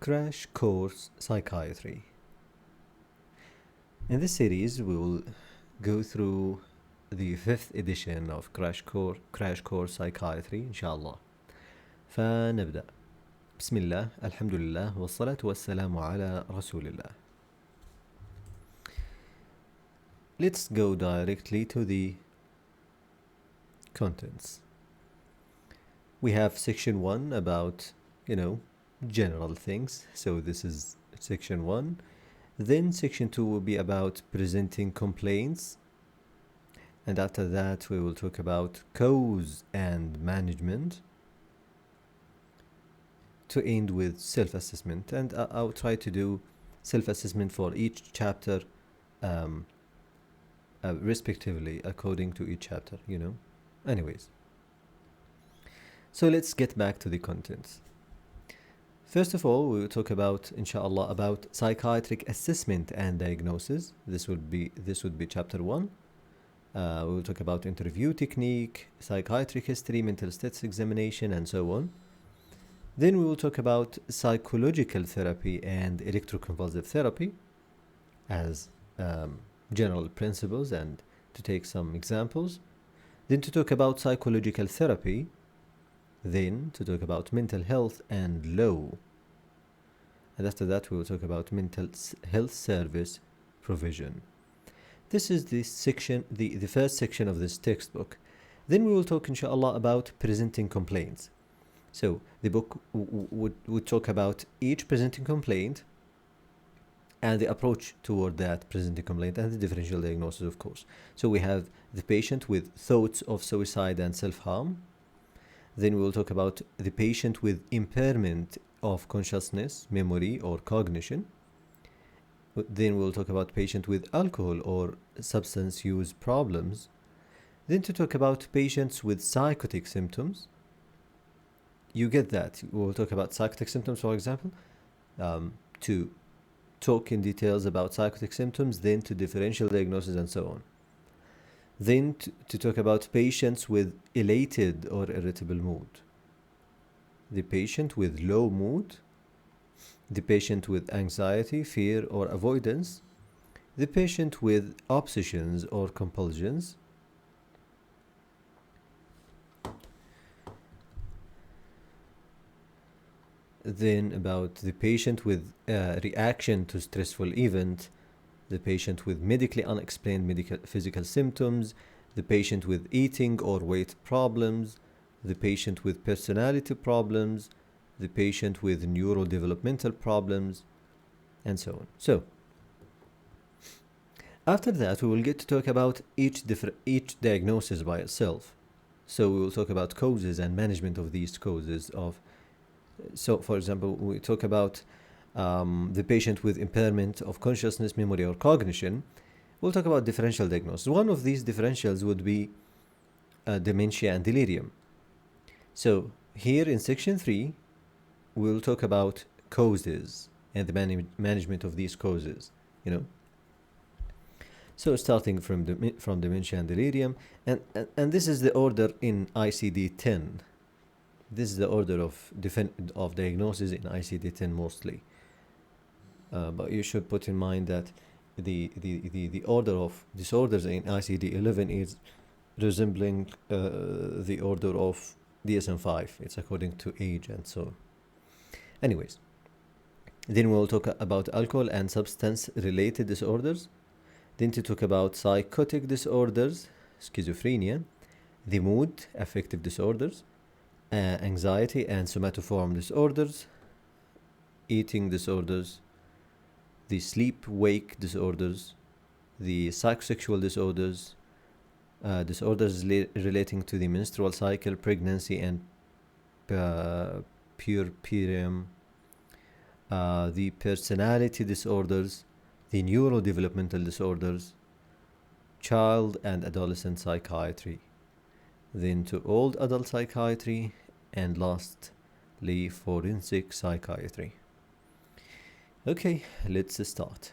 Crash Course Psychiatry. In this series, we will go through the 5th edition of Crash Course Psychiatry, inshallah. فنبدأ. بسم الله، الحمد لله، والصلاة والسلام على رسول الله. Let's go directly to the contents. We have section 1 about, general things. So this is section 1. Then section 2 will be about presenting complaints. And after that, we will talk about cause and management, to end with self-assessment. And I'll try to do self-assessment for each chapter respectively, according to each chapter, Anyways. So let's get back to the contents. First of all, we will talk about, inshallah, about psychiatric assessment and diagnosis. This would be chapter 1. We will talk about interview technique, psychiatric history, mental status examination, and so on. Then we will talk about psychological therapy and electroconvulsive therapy as general principles, and to take some examples. Then to talk about psychological therapy. Then to talk about mental health and law. And after that, we will talk about mental health service provision. This is the section, the first section of this textbook. Then we will talk, inshallah, about presenting complaints. So the book would talk about each presenting complaint and the approach toward that presenting complaint and the differential diagnosis, of course. So we have the patient with thoughts of suicide and self-harm. Then we will talk about the patient with impairment of consciousness, memory, or cognition. Then we'll talk about patient with alcohol or substance use problems. Then to talk about patients with psychotic symptoms. You get that. We'll talk about psychotic symptoms, for example, to talk in details about psychotic symptoms, then to differential diagnosis and so on. Then to talk about patients with elated or irritable mood. The patient with low mood. The patient with anxiety, fear, or avoidance. The patient with obsessions or compulsions. Then about the patient with reaction to stressful event. The patient with medically unexplained physical symptoms, the patient with eating or weight problems, the patient with personality problems, the patient with neurodevelopmental problems, and so on. So, after that, we will get to talk about each diagnosis by itself. So we will talk about causes and management of these causes of. So, for example, we talk about the patient with impairment of consciousness, memory, or cognition. We'll talk about differential diagnosis. One of these differentials would be dementia and delirium. So here in section 3, we'll talk about causes and the management of these causes, So starting from dementia and delirium, and this is the order in ICD-10. This is the order of diagnosis in ICD-10 mostly. But you should put in mind that the order of disorders in ICD-11 is resembling the order of DSM-5. It's according to age and so on. Anyways, then we'll talk about alcohol and substance-related disorders. Then to talk about psychotic disorders, schizophrenia, the mood, affective disorders, anxiety and somatoform disorders, eating disorders, the sleep-wake disorders, the psychosexual disorders, disorders relating to the menstrual cycle, pregnancy, and puerperium, the personality disorders, the neurodevelopmental disorders, child and adolescent psychiatry, then to old adult psychiatry, and lastly forensic psychiatry. Okay, let's start.